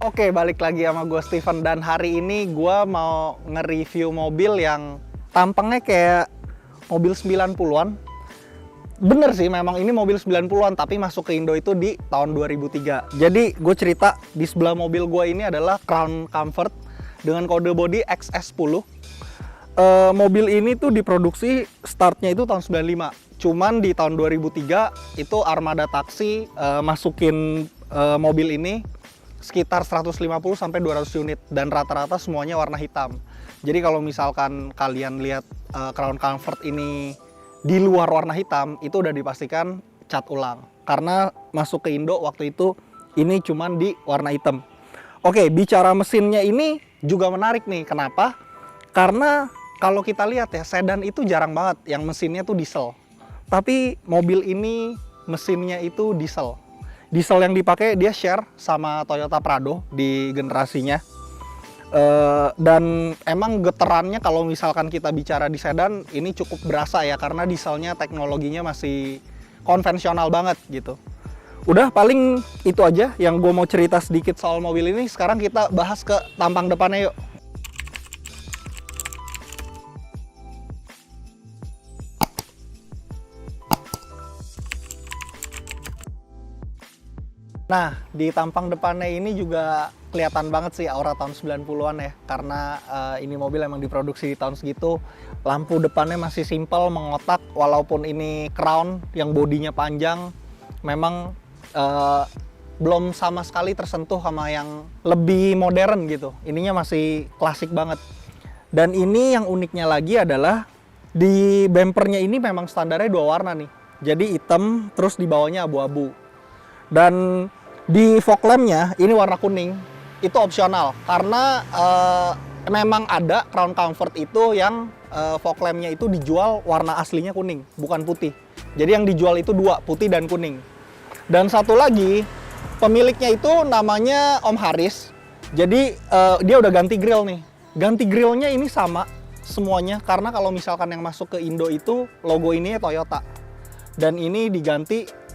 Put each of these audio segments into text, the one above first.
Oke, balik lagi sama gue Steven, dan hari ini gue mau nge-review mobil yang tampangnya kayak mobil 90-an. Bener sih, memang ini mobil 90-an, tapi masuk ke Indo itu di tahun 2003. Jadi gue cerita, di sebelah mobil gue ini adalah Crown Comfort dengan kode bodi XS10. Mobil ini tuh diproduksi startnya itu tahun 95. Cuman di tahun 2003 itu Armada Taksi masukin mobil ini sekitar 150 sampai 200 unit dan rata-rata semuanya warna hitam. Jadi kalau misalkan kalian lihat Crown Comfort ini di luar warna hitam, itu udah dipastikan cat ulang. Karena masuk ke Indo waktu itu ini cuman di warna hitam. Oke, bicara mesinnya ini juga menarik nih. Kenapa? Karena kalau kita lihat ya, sedan itu jarang banget yang mesinnya tuh diesel. Tapi mobil ini mesinnya itu diesel. Diesel yang dipakai dia share sama Toyota Prado di generasinya. Dan emang getarannya kalau misalkan kita bicara di sedan ini cukup berasa ya, karena dieselnya teknologinya masih konvensional banget gitu. Udah, paling itu aja yang gue mau cerita sedikit soal mobil ini. Sekarang kita bahas ke tampang depannya yuk. Nah, di tampang depannya ini juga kelihatan banget sih aura tahun 90-an ya. Karena ini mobil emang diproduksi di tahun segitu. Lampu depannya masih simpel, mengotak. Walaupun ini Crown yang bodinya panjang, memang belum sama sekali tersentuh sama yang lebih modern gitu. Ininya masih klasik banget. Dan ini yang uniknya lagi adalah di bumpernya ini memang standarnya dua warna nih. Jadi hitam, terus di bawahnya abu-abu. Dan di fog lampnya ini warna kuning, itu opsional karena memang ada Crown Comfort itu yang fog lampnya itu dijual warna aslinya kuning, bukan putih. Jadi yang dijual itu dua, putih dan kuning. Dan satu lagi, pemiliknya itu namanya Om Haris. Jadi dia udah ganti grill nih. Ganti grillnya ini sama semuanya, karena kalau misalkan yang masuk ke Indo itu logo ini Toyota. Dan ini diganti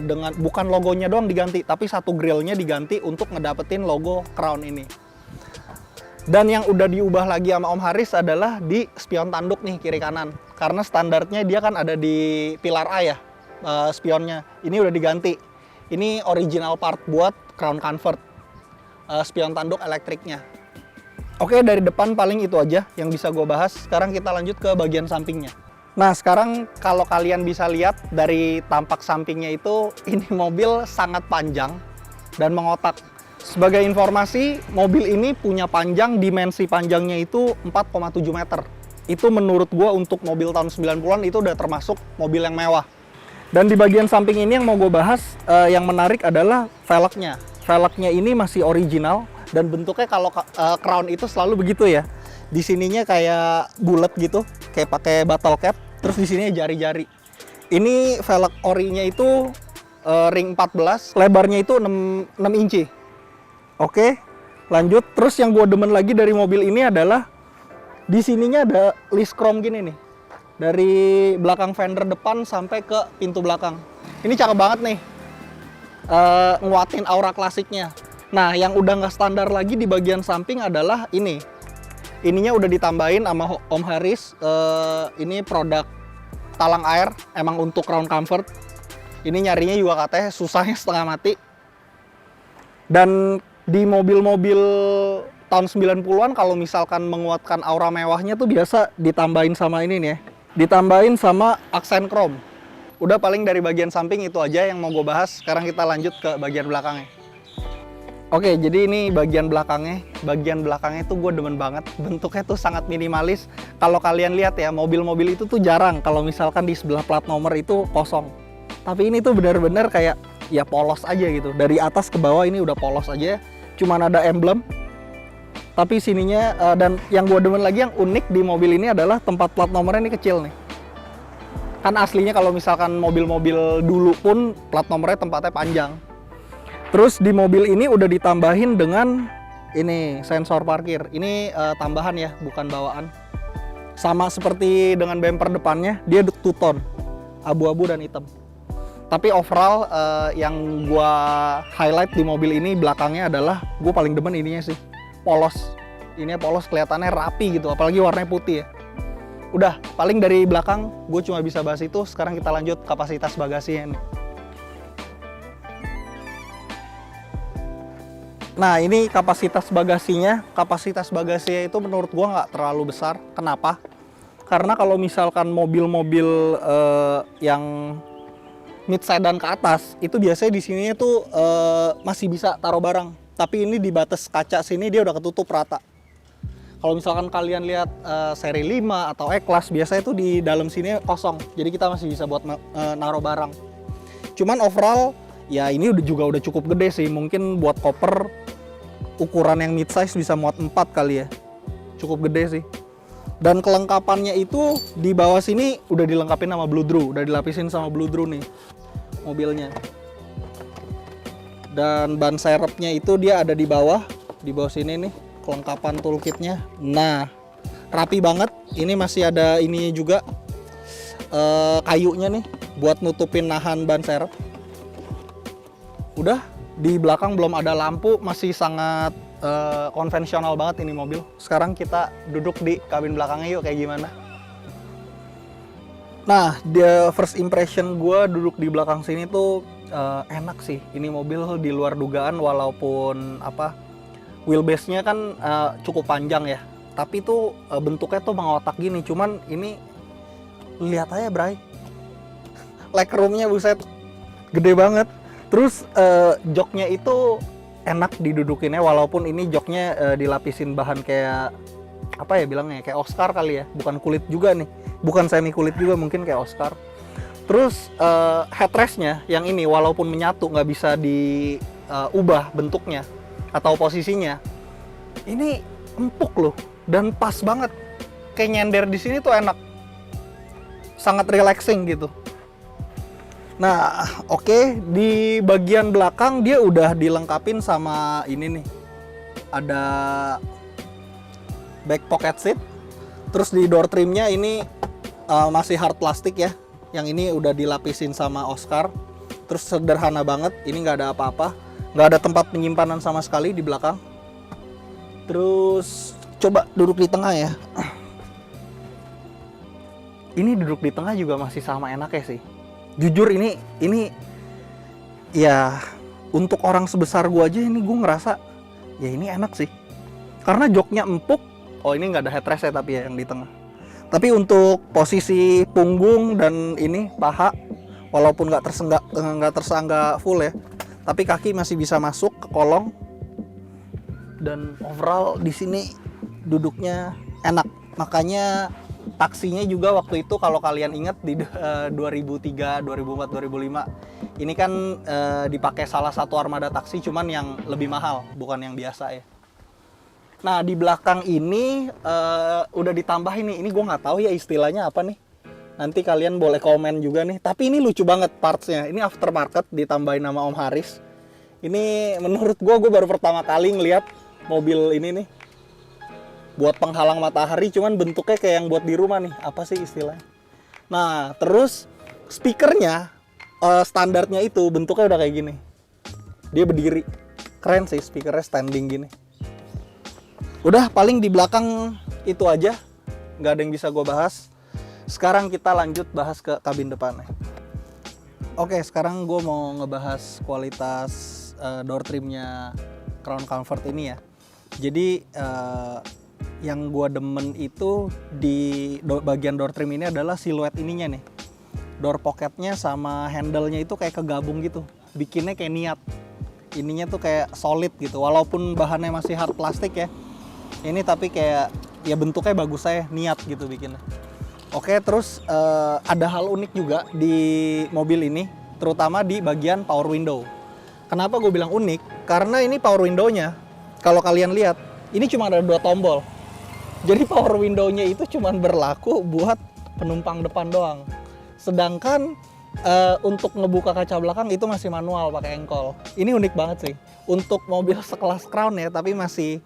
dengan bukan logonya doang diganti, tapi satu grillnya diganti untuk ngedapetin logo Crown ini. Dan yang udah diubah lagi sama Om Haris adalah di spion tanduk nih, kiri kanan. Karena standarnya dia kan ada di pilar A ya, spionnya. Ini udah diganti. Ini original part buat Crown Comfort, spion tanduk elektriknya. Oke, dari depan paling itu aja yang bisa gue bahas. Sekarang kita lanjut ke bagian sampingnya. Nah, sekarang kalau kalian bisa lihat dari tampak sampingnya itu, ini mobil sangat panjang dan mengotak. Sebagai informasi, mobil ini punya panjang, dimensi panjangnya itu 4,7 meter. Itu menurut gua untuk mobil tahun 90-an itu udah termasuk mobil yang mewah. Dan di bagian samping ini yang mau gue bahas, yang menarik adalah velgnya. Velgnya ini masih original dan bentuknya kalau Crown itu selalu begitu ya. Di sininya kayak bulat gitu, kayak pakai bottle cap, terus di sini jari-jari. Ini velg orinya itu ring 14, lebarnya itu 6 inci. Oke, lanjut. Terus yang gue demen lagi dari mobil ini adalah di sininya ada list chrome gini nih. Dari belakang fender depan sampai ke pintu belakang. Ini cakep banget nih. Nguatin aura klasiknya. Nah, yang udah nggak standar lagi di bagian samping adalah ini. Ininya udah ditambahin sama Om Haris. Ini produk talang air, emang untuk Crown Comfort. Ini nyarinya juga katanya susahnya setengah mati. Dan di mobil-mobil tahun 90-an kalau misalkan menguatkan aura mewahnya tuh biasa ditambahin sama ini nih ya. Ditambahin sama aksen chrome. Udah, paling dari bagian samping itu aja yang mau gue bahas. Sekarang kita lanjut ke bagian belakangnya. Oke, jadi ini bagian belakangnya. Bagian belakangnya tuh gue demen banget. Bentuknya tuh sangat minimalis. Kalau kalian lihat ya, mobil-mobil itu tuh jarang kalau misalkan di sebelah plat nomor itu kosong. Tapi ini tuh benar-benar kayak ya polos aja gitu. Dari atas ke bawah ini udah polos aja. Cuman ada emblem. Tapi sininya, dan yang gue demen lagi yang unik di mobil ini adalah tempat plat nomornya ini kecil nih. Kan aslinya kalau misalkan mobil-mobil dulu pun plat nomornya tempatnya panjang. Terus di mobil ini udah ditambahin dengan ini sensor parkir. Ini tambahan ya, bukan bawaan. Sama seperti dengan bumper depannya, dia two tone, abu-abu dan hitam. Tapi overall yang gua highlight di mobil ini belakangnya adalah gue paling demen ininya sih, polos. Ini polos, kelihatannya rapi gitu, apalagi warnanya putih ya. Udah, paling dari belakang gue cuma bisa bahas itu. Sekarang kita lanjut kapasitas bagasinya nih. Nah, ini kapasitas bagasinya. Kapasitas bagasinya itu menurut gue nggak terlalu besar. Kenapa? Karena kalau misalkan mobil-mobil yang mid sedan ke atas, itu biasanya di sini tuh masih bisa taruh barang. Tapi ini di batas kaca sini dia udah ketutup rata. Kalau misalkan kalian lihat seri 5 atau E-Class, biasanya itu di dalam sini kosong. Jadi kita masih bisa buat naruh barang. Cuman overall, ya ini udah cukup gede sih. Mungkin buat koper ukuran yang mid size bisa muat 4 kali ya. Cukup gede sih. Dan kelengkapannya itu di bawah sini udah dilengkapin sama Bludru. Udah dilapisin sama Bludru nih mobilnya. Dan ban serepnya itu dia ada di bawah sini nih. Kelengkapan toolkitnya, nah rapi banget. Ini masih ada ini juga kayunya nih buat nutupin nahan ban serep. Udah, di belakang belum ada lampu, masih sangat konvensional banget ini mobil. Sekarang kita duduk di kabin belakangnya yuk, kayak gimana. Nah, the first impression gue duduk di belakang sini tuh enak sih. Ini mobil di luar dugaan, walaupun wheelbase-nya kan cukup panjang ya, tapi tuh bentuknya tuh mengotak gini. Cuman ini lihat aja Bray, legroom-nya buset gede banget. Terus joknya itu enak didudukinnya, walaupun ini joknya dilapisin bahan kayak apa ya bilangnya, kayak Oscar kali ya, bukan kulit juga nih, bukan semi kulit juga, mungkin kayak Oscar. Terus headrest-nya yang ini walaupun menyatu, nggak bisa diubah bentuknya atau posisinya, ini empuk loh dan pas banget. Kayak nyender di sini tuh enak, sangat relaxing gitu. Nah, oke, di bagian belakang dia udah dilengkapin sama ini nih, ada back pocket seat. Terus di door trimnya ini masih hard plastik ya, yang ini udah dilapisin sama Oscar. Terus sederhana banget, ini nggak ada apa-apa. Nggak ada tempat penyimpanan sama sekali di belakang. Terus coba duduk di tengah ya. Ini duduk di tengah juga masih sama enaknya sih. Jujur ini ya untuk orang sebesar gua aja ini gua ngerasa ya ini enak sih. Karena joknya empuk. Oh, ini nggak ada headrest ya tapi ya yang di tengah. Tapi untuk posisi punggung dan ini paha, walaupun nggak tersangga full ya, tapi kaki masih bisa masuk ke kolong. Dan overall di sini duduknya enak. Makanya taksinya juga waktu itu kalau kalian ingat di 2003, 2004, 2005 ini kan dipakai salah satu armada taksi, cuman yang lebih mahal, bukan yang biasa ya. Nah, di belakang ini udah ditambah ini gue nggak tahu ya istilahnya apa nih. Nanti kalian boleh komen juga nih. Tapi ini lucu banget partsnya. Ini aftermarket ditambahin nama Om Haris. Ini menurut gue baru pertama kali ngeliat mobil ini nih. Buat penghalang matahari, cuman bentuknya kayak yang buat di rumah nih. Apa sih istilahnya? Nah, terus speakernya standarnya itu bentuknya udah kayak gini. Dia berdiri. Keren sih speakernya standing gini. Udah, paling di belakang itu aja. Nggak ada yang bisa gue bahas. Sekarang kita lanjut bahas ke kabin depannya. Oke, sekarang gue mau ngebahas kualitas door trimnya Crown Comfort ini ya. Jadi yang gue demen itu di bagian door trim ini adalah siluet ininya nih. Door pocketnya sama handle-nya itu kayak kegabung gitu. Bikinnya kayak niat. Ininya tuh kayak solid gitu. Walaupun bahannya masih hard plastik ya. Ini tapi kayak ya bentuknya bagus saya, niat gitu bikinnya. Oke, terus ada hal unik juga di mobil ini, terutama di bagian power window. Kenapa gue bilang unik? Karena ini power window-nya, kalau kalian lihat, ini cuma ada 2 tombol. Jadi power window-nya itu cuma berlaku buat penumpang depan doang. Sedangkan untuk ngebuka kaca belakang itu masih manual pakai engkol. Ini unik banget sih. Untuk mobil sekelas Crown ya, tapi masih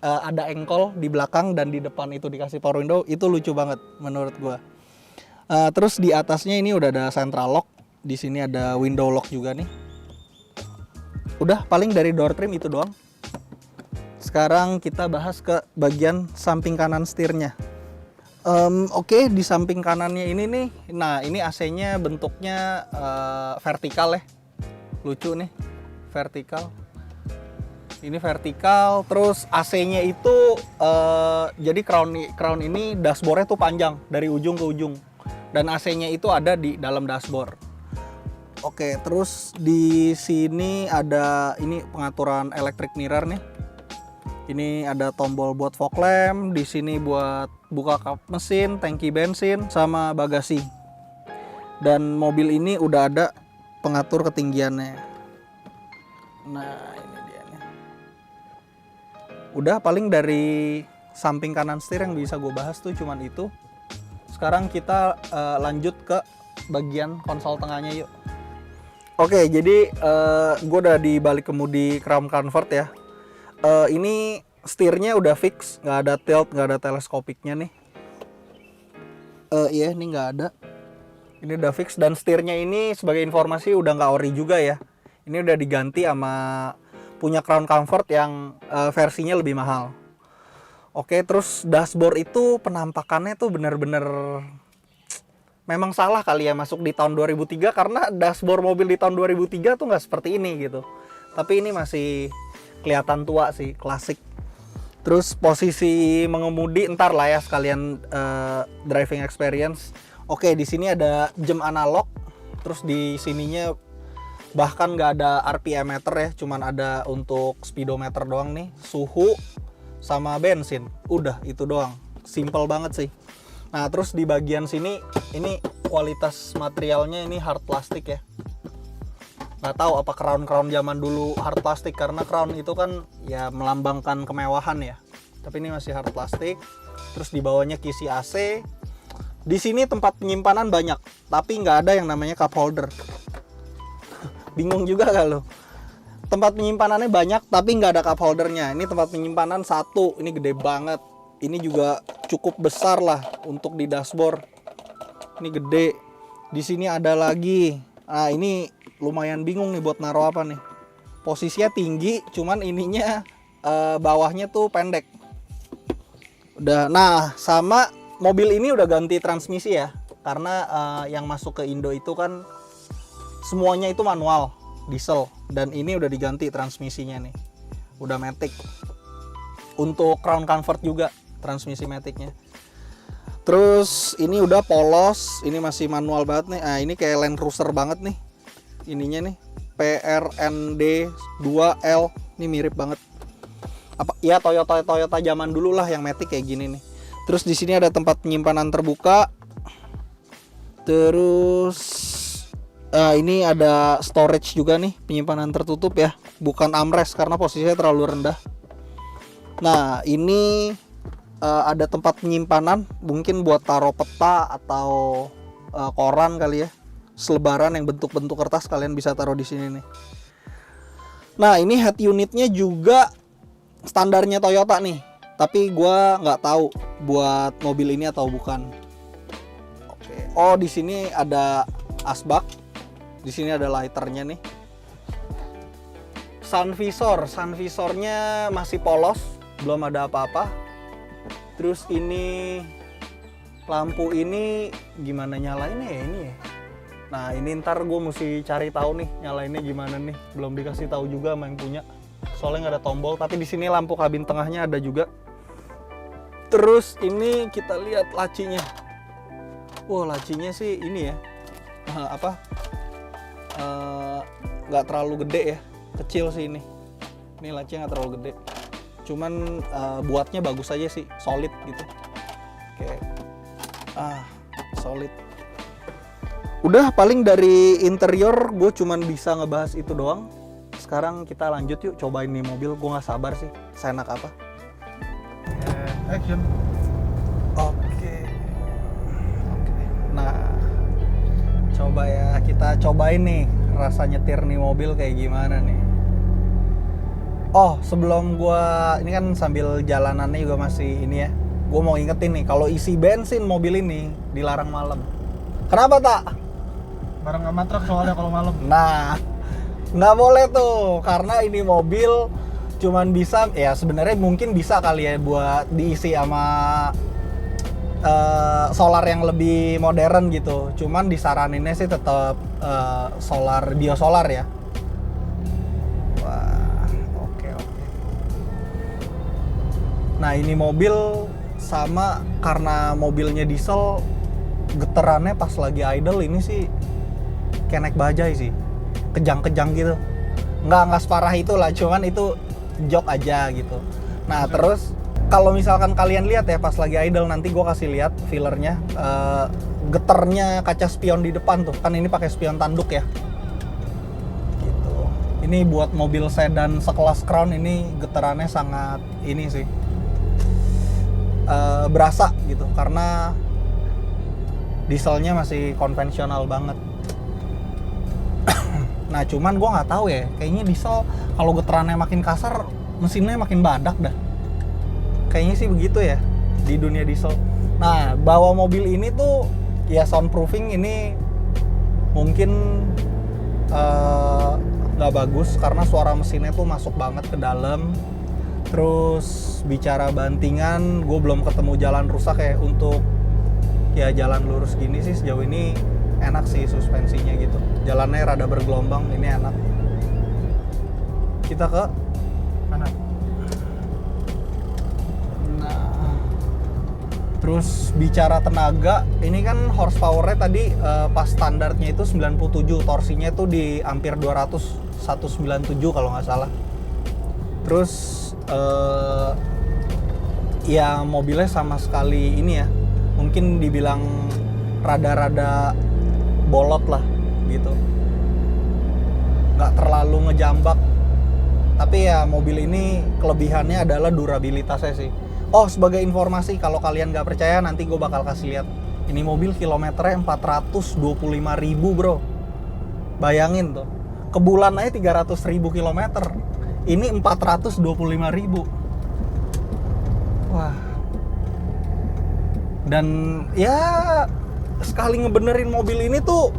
ada engkol di belakang dan di depan itu dikasih power window. Itu lucu banget menurut gue. Terus di atasnya ini udah ada central lock Di sini ada window lock juga nih. Udah paling dari door trim itu doang. Sekarang kita bahas ke bagian samping kanan setirnya. Oke, di samping kanannya ini nih, nah ini AC-nya bentuknya vertikal ya. Lucu nih, vertikal. Ini vertikal, terus AC-nya itu jadi crown ini dashboardnya tuh panjang dari ujung ke ujung. Dan AC-nya itu ada di dalam dashboard. Oke, terus di sini ada ini pengaturan electric mirror nih. Ini ada tombol buat fog lamp, di sini buat buka kap mesin, tangki bensin, sama bagasi. Dan mobil ini udah ada pengatur ketinggiannya. Nah, ini dia nih. Udah paling dari samping kanan setir yang bisa gue bahas tuh cuman itu. Sekarang kita lanjut ke bagian konsol tengahnya yuk. Oke, jadi gue udah di balik kemudi Crown Comfort ya. Ini setirnya udah fix, nggak ada tilt, nggak ada teleskopiknya nih. Iya, ini nggak ada. Ini udah fix dan setirnya ini sebagai informasi udah nggak ori juga ya. Ini udah diganti sama punya Crown Comfort yang versinya lebih mahal. Oke, terus dashboard itu penampakannya tuh bener-bener memang salah kali ya masuk di tahun 2003 karena dashboard mobil di tahun 2003 tuh nggak seperti ini gitu. Tapi ini masih kelihatan tua sih, klasik. Terus posisi mengemudi ntar lah ya sekalian driving experience. Oke, di sini ada jam analog. Terus di sininya bahkan nggak ada RPM meter ya, cuman ada untuk speedometer doang nih, suhu sama bensin. Udah itu doang. Simple banget sih. Nah, terus di bagian sini ini kualitas materialnya ini hard plastik ya. Nggak tahu apa crown zaman dulu hard plastik karena crown itu kan ya melambangkan kemewahan ya. Tapi ini masih hard plastik. Terus di bawahnya kisi AC. Di sini tempat penyimpanan banyak, tapi nggak ada yang namanya cup holder. Bingung juga gak lo? Tempat penyimpanannya banyak, tapi nggak ada cup holdernya. Ini tempat penyimpanan satu, ini gede banget. Ini juga cukup besar lah untuk di dashboard. Ini gede. Di sini ada lagi. Nah, ini lumayan bingung nih buat naruh apa nih. Posisinya tinggi, cuman ininya bawahnya tuh pendek. Udah. Nah, sama mobil ini udah ganti transmisi ya. Karena yang masuk ke Indo itu kan semuanya itu manual, diesel. Dan ini udah diganti transmisinya nih. Udah matic. Untuk Crown Comfort juga transmisi maticnya. Terus ini udah polos, ini masih manual banget nih. Nah, ini kayak Land Cruiser banget nih. Ininya nih PRND 2L. Ini mirip banget. Apa ya Toyota zaman dulu lah yang matic kayak gini nih. Terus di sini ada tempat penyimpanan terbuka. Terus ini ada storage juga nih, penyimpanan tertutup ya. Bukan armrest karena posisinya terlalu rendah. Nah, ini ada tempat penyimpanan mungkin buat taruh peta atau koran kali ya, selebaran yang bentuk-bentuk kertas kalian bisa taruh di sini nih. Nah, ini head unitnya juga standarnya Toyota nih, tapi gua nggak tahu buat mobil ini atau bukan. Oke. Oh, di sini ada asbak, di sini ada lighternya nih. Sun visornya masih polos, belum ada apa-apa. Terus ini lampu ini gimana nyalainnya ya ini ya. Nah, ini ntar gue mesti cari tahu nih nyalainnya gimana nih. Belum dikasih tahu juga sama yang punya. Soalnya nggak ada tombol. Tapi di sini lampu kabin tengahnya ada juga. Terus ini kita lihat lacinya. Wah, lacinya sih ini ya. Nggak terlalu gede ya. Kecil sih ini. Ini lacinya nggak terlalu gede. Cuman buatnya bagus aja sih, solid gitu. Oke. Solid. Udah paling dari interior gue cuman bisa ngebahas itu doang. Sekarang kita lanjut yuk cobain nih mobil. Gue nggak sabar sih, seenak apa. Action. Oke. Nah, coba ya kita cobain nih rasa nyetir nih mobil kayak gimana nih. Oh, sebelum gua ini kan sambil jalanannya juga masih ini ya. Gua mau ingetin nih kalau isi bensin mobil ini dilarang malam. Kenapa, Tak? Bareng sama truk soalnya kalau malam. Nah, nggak boleh tuh, karena ini mobil cuman bisa, ya sebenarnya mungkin bisa kali ya buat diisi sama solar yang lebih modern gitu. Cuman disaraninnya sih tetap solar, biosolar ya. Wah, oke. Nah ini mobil sama, karena mobilnya diesel, getarannya pas lagi idle ini sih kayak naik bajai sih, kejang-kejang gitu. Nggak separah itu lah, cuman itu jok aja gitu. Nah terus kalau misalkan kalian lihat ya pas lagi idle, nanti gue kasih lihat fillernya, geternya kaca spion di depan tuh, kan ini pakai spion tanduk ya. Gitu. Ini buat mobil sedan sekelas Crown ini getarannya sangat ini sih, berasa gitu, karena dieselnya masih konvensional banget. Nah cuman gue nggak tahu ya, kayaknya diesel kalau getarannya makin kasar mesinnya makin badak dah. Kayaknya sih begitu ya di dunia diesel. Nah bawa mobil ini tuh ya soundproofing ini mungkin nggak bagus karena suara mesinnya tuh masuk banget ke dalam. Terus bicara bantingan, gue belum ketemu jalan rusak ya. Untuk ya jalan lurus gini sih sejauh ini enak sih suspensinya gitu. Jalannya rada bergelombang, ini enak. Kita ke Kanan. Nah, terus bicara tenaga, ini kan horsepower-nya tadi pas standarnya itu 97, torsinya tuh di hampir 200, 197 kalau nggak salah. Terus ya mobilnya sama sekali ini ya, mungkin dibilang rada-rada bolot lah gitu, nggak terlalu ngejambak. Tapi ya mobil ini kelebihannya adalah durabilitasnya sih. Oh sebagai informasi, kalau kalian nggak percaya nanti gue bakal kasih lihat. Ini mobil kilometernya 425.000 bro. Bayangin tuh, ke bulan aja 300.000 kilometer. Ini 425.000. Wah. Dan ya sekali ngebenerin mobil ini tuh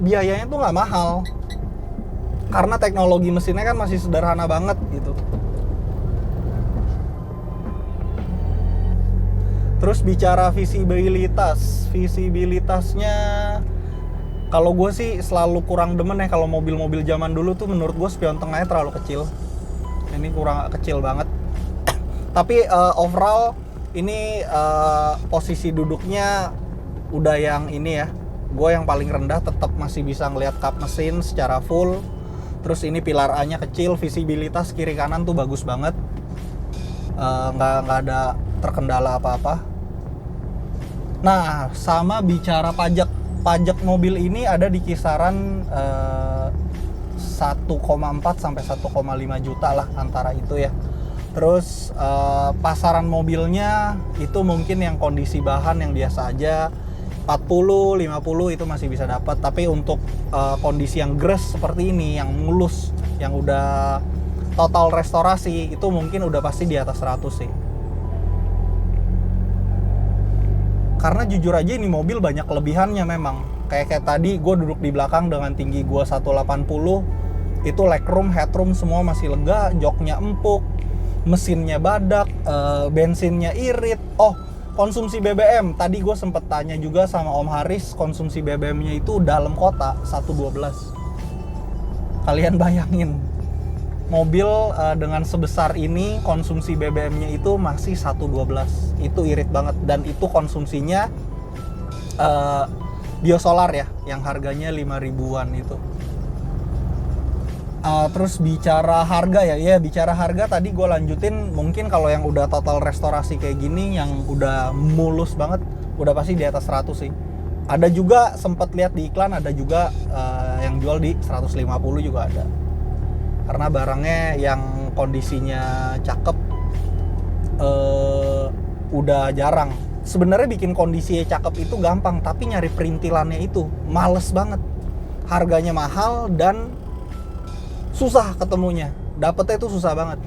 biayanya tuh nggak mahal. Karena teknologi mesinnya kan masih sederhana banget gitu. Terus bicara visibilitasnya, kalau gue sih selalu kurang demen ya kalau mobil-mobil zaman dulu tuh, menurut gue spion tengahnya terlalu kecil. Ini kurang kecil banget. Tapi overall ini posisi duduknya udah yang ini ya. Gue yang paling rendah tetap masih bisa ngelihat kap mesin secara full. Terus ini pilar A-nya kecil, visibilitas kiri kanan tuh bagus banget, nggak ada terkendala apa-apa. Nah sama bicara pajak mobil ini ada di kisaran 1,4 sampai 1,5 juta lah antara itu ya. Terus pasaran mobilnya itu mungkin yang kondisi bahan yang biasa aja 40, 50 itu masih bisa dapat. Tapi untuk kondisi yang gres seperti ini, yang mulus, yang udah total restorasi, itu mungkin udah pasti di atas 100 sih. Karena jujur aja ini mobil banyak kelebihannya memang. Kayak tadi gue duduk di belakang dengan tinggi gue 180, itu legroom, headroom semua masih lega, joknya empuk, mesinnya badak, bensinnya irit. Oh, konsumsi BBM, tadi gue sempet tanya juga sama Om Haris, konsumsi BBM-nya itu dalam kota 112. Kalian bayangin, mobil dengan sebesar ini konsumsi BBM-nya itu masih 112. Itu irit banget, dan itu konsumsinya biosolar ya, yang harganya 5.000-an itu. Terus bicara harga ya bicara harga tadi gue lanjutin, mungkin kalau yang udah total restorasi kayak gini, yang udah mulus banget, udah pasti di atas 100 sih. Ada juga sempat lihat di iklan, ada juga yang jual di 150 juga ada. Karena barangnya yang kondisinya cakep udah jarang. Sebenarnya bikin kondisinya cakep itu gampang, tapi nyari perintilannya itu males banget. Harganya mahal dan susah ketemunya, dapetnya itu susah banget.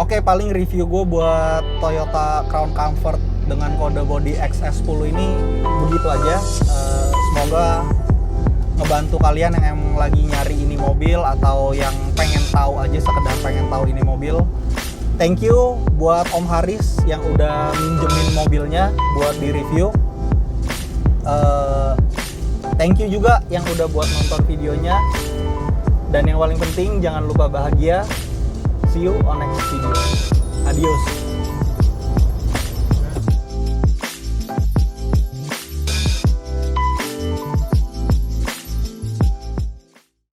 Oke, paling review gue buat Toyota Crown Comfort dengan kode body XS10 ini begitu aja. Semoga semoga ngebantu kalian yang emang lagi nyari ini mobil atau yang pengen tahu aja, sekedar pengen tahu ini mobil. Thank you buat Om Haris yang udah minjemin mobilnya buat di review. Thank you juga yang udah buat nonton videonya. Dan yang paling penting jangan lupa bahagia. See you on next video. Adios.